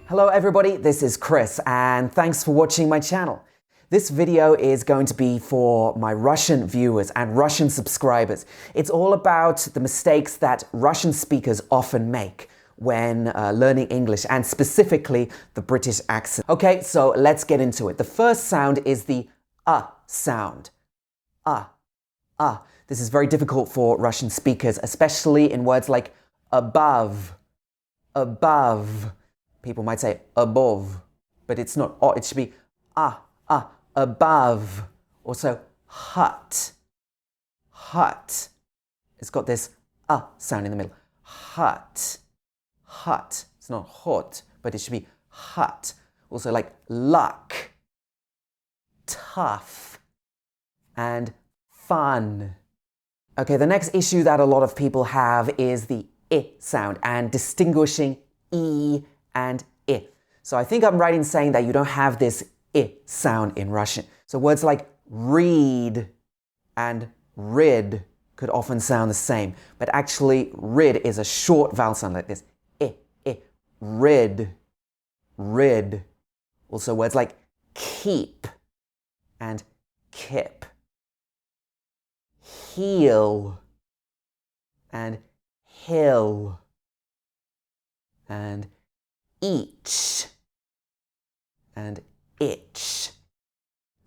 Hello everybody, this is Chris and thanks for watching my channel. This video is going to be for my Russian viewers and Russian subscribers. It's all about the mistakes that Russian speakers often make when learning English, and specifically the British accent. Okay, so let's get into it. The first sound is the sound. This is very difficult for Russian speakers, especially in words like above, above. People might say above, but it's not it should be above. Also hut, hut. It's got this sound in the middle. Hut, hut. It's not hot, but it should be hut. Also like luck, tough, and fun. Okay, the next issue that a lot of people have is the I sound and distinguishing E and I. So I think I'm right in saying that you don't have this I sound in Russian. So words like read and rid could often sound the same, but actually rid is a short vowel sound like this. I, rid, rid. Also words like keep and kip. Heel and hill. And each and itch.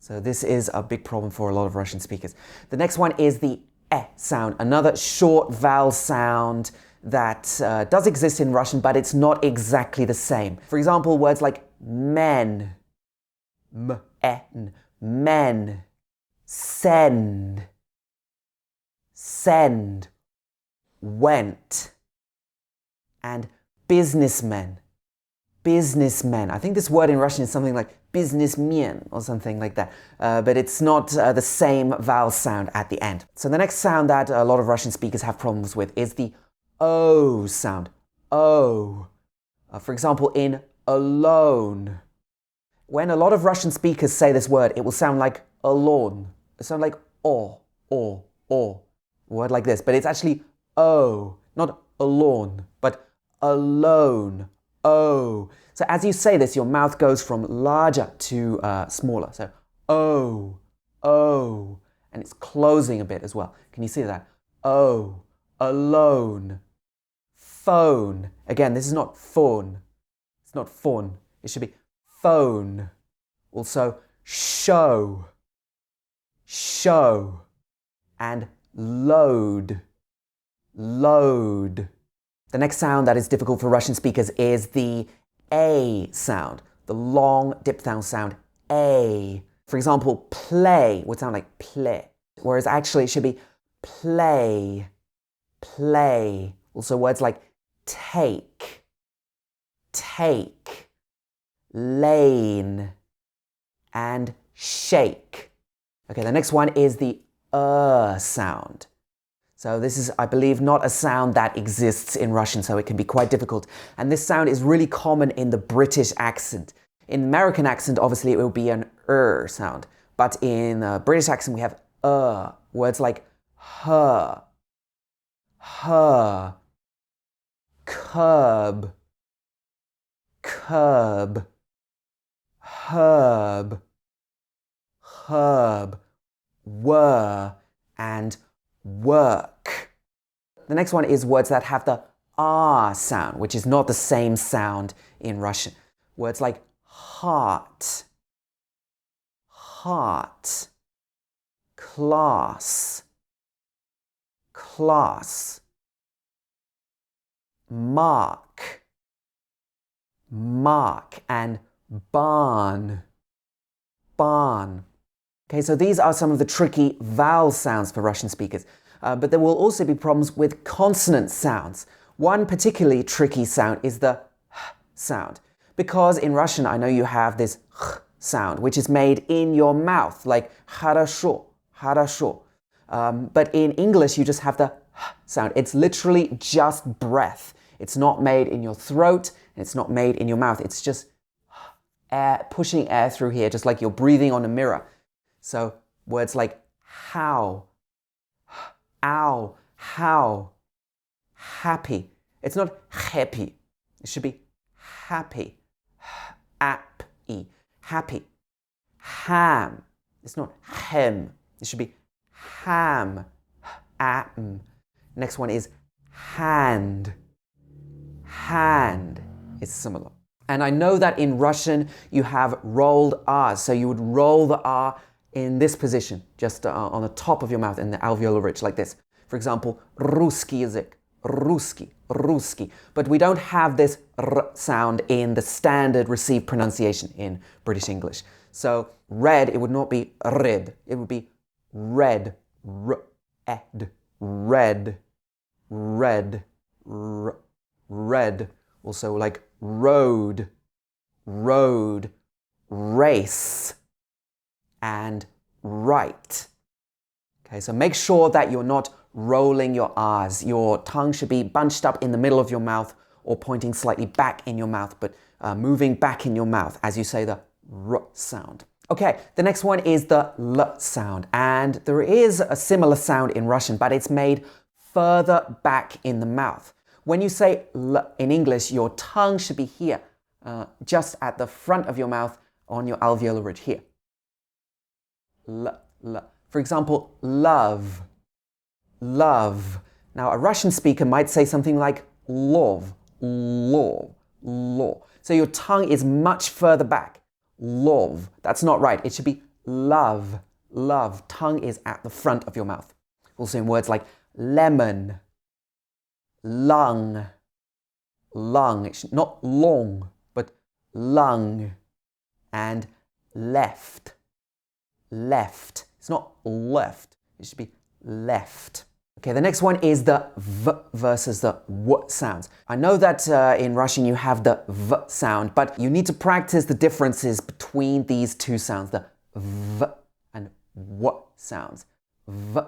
So this is a big problem for a lot of Russian speakers. The next one is the E sound, another short vowel sound that does exist in Russian, but it's not exactly the same. For example, words like men, men, send, send, went, and businessmen, businessmen. I think this word in Russian is something like businessmen or something like that, but it's not the same vowel sound at the end. So the next sound that a lot of Russian speakers have problems with is the O sound, O. For example, in alone. When a lot of Russian speakers say this word, it will sound like alone. It sounds like or, a word like this, but it's actually O, not alone, but alone. Oh. So as you say this, your mouth goes from larger to smaller. So oh, oh. And it's closing a bit as well. Can you see that? Oh, alone. Phone. Again, this is not phone. It's not phone. It should be phone. Also, show. Show. And load. Load. The next sound that is difficult for Russian speakers is the A sound, the long diphthong sound A. For example, play would sound like play, whereas actually it should be play, play. Also words like take, take, lane, and shake. Okay, the next one is the sound. So this is, I believe, not a sound that exists in Russian, so it can be quite difficult. And this sound is really common in the British accent. In American accent, obviously, it will be an sound. But in British accent, we have words like her, her, curb, curb, herb, herb, were, and work. The next one is words that have the R sound, which is not the same sound in Russian. Words like heart, heart, class, class, mark, mark, and barn, barn. Okay, so these are some of the tricky vowel sounds for Russian speakers, but there will also be problems with consonant sounds. One particularly tricky sound is the sound, because in Russian I know you have this sound, which is made in your mouth, like хорошо, хорошо. But in English you just have the sound. It's literally just breath. It's not made in your throat, and it's not made in your mouth. It's just air, pushing air through here, just like you're breathing on a mirror. So words like how, ow, how, happy. It's not happy. It should be happy, happy, happy. Ham. It's not hem. It should be ham. Am. Next one is hand. Hand. It's similar. And I know that in Russian you have rolled R's, so you would roll the R in this position, just on the top of your mouth in the alveolar ridge, like this. For example, русский язык, русский, русский. But we don't have this R sound in the standard received pronunciation in British English. So red, it would not be red, it would be red, red, red, red, red. Also like road, road, race, and right. Okay, so make sure that you're not rolling your R's. Your tongue should be bunched up in the middle of your mouth or pointing slightly back in your mouth, but moving back in your mouth as you say the R sound. Okay, the next one is the L sound, and there is a similar sound in Russian, but it's made further back in the mouth. When you say L in English, your tongue should be here, just at the front of your mouth on your alveolar ridge here. L, L. For example, love, love. Now, a Russian speaker might say something like love, love, love. So your tongue is much further back. Love. That's not right. It should be love, love. Tongue is at the front of your mouth. Also in words like lemon, lung, lung. It's not long, but lung. And left, left. It's not left. It should be left. Okay, the next one is the V versus the W sounds. I know that in Russian you have the V sound, but you need to practice the differences between these two sounds, the V and W sounds. V,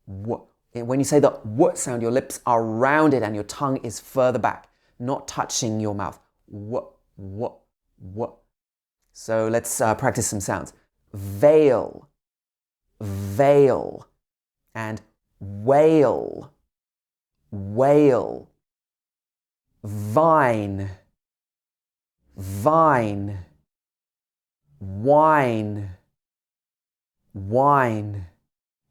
W. When you say the W sound, your lips are rounded and your tongue is further back, not touching your mouth. W, W, W. So let's practice some sounds. Veil, veil, and whale, whale, vine, vine, wine, wine,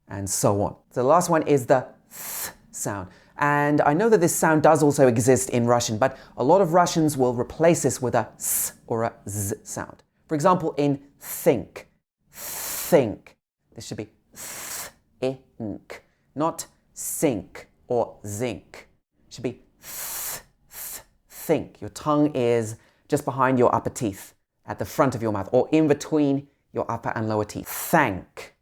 and so on. So the last one is the th sound. And I know that this sound does also exist in Russian, but a lot of Russians will replace this with a s or a z sound. For example, in think, think, this should be think, not sink or zinc. It should be think. Your tongue is just behind your upper teeth, at the front of your mouth, or in between your upper and lower teeth. Thank,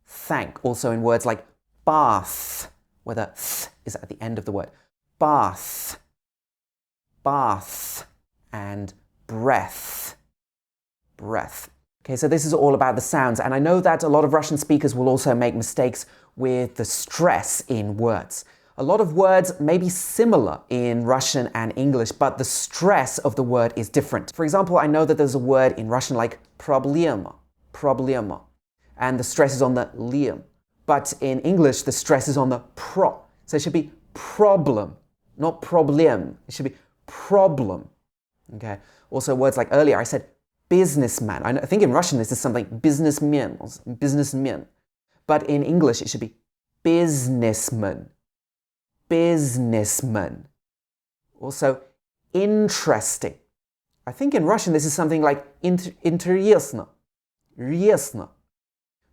thank. Also in words like bath, where the th is at the end of the word. Bath, bath, and breath, breath. Okay, so this is all about the sounds, and I know that a lot of Russian speakers will also make mistakes with the stress in words. A lot of words may be similar in Russian and English, but the stress of the word is different. For example, I know that there's a word in Russian like problema, problema, and the stress is on the liam. But in English, the stress is on the pro. So it should be problem, not problem. It should be problem. Okay. Also, words like earlier, I said businessman. I think in Russian this is something businessman, businessman. But in English it should be businessman, businessman. Also, interesting. I think in Russian this is something like интересно, ясно.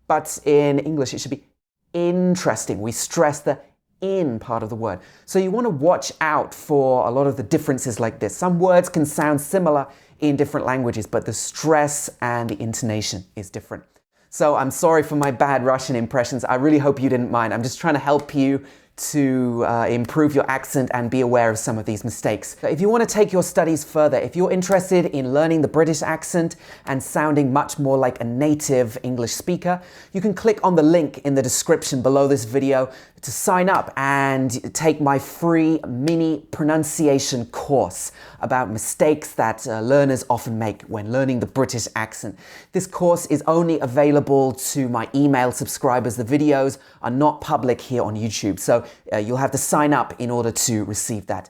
But in English it should be interesting. We stress the in part of the word. So you want to watch out for a lot of the differences like this. Some words can sound similar in different languages, but the stress and the intonation is different. So I'm sorry for my bad Russian impressions. I really hope you didn't mind. I'm just trying to help you to improve your accent and be aware of some of these mistakes. If you want to take your studies further, if you're interested in learning the British accent and sounding much more like a native English speaker, you can click on the link in the description below this video to sign up and take my free mini pronunciation course about mistakes that learners often make when learning the British accent. This course is only available to my email subscribers. The videos are not public here on YouTube, so you'll have to sign up in order to receive that.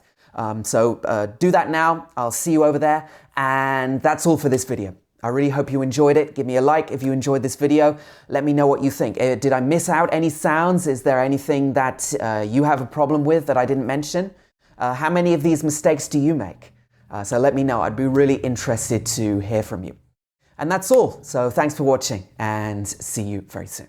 So do that now. I'll see you over there, And that's all for this video. I really hope you enjoyed it. Give me a like if you enjoyed this video. Let me know what you think. Did I miss out any sounds? Is there anything that you have a problem with that I didn't mention? How many of these mistakes do you make? So let me know. I'd be really interested to hear from you. And that's all. So thanks for watching and see you very soon.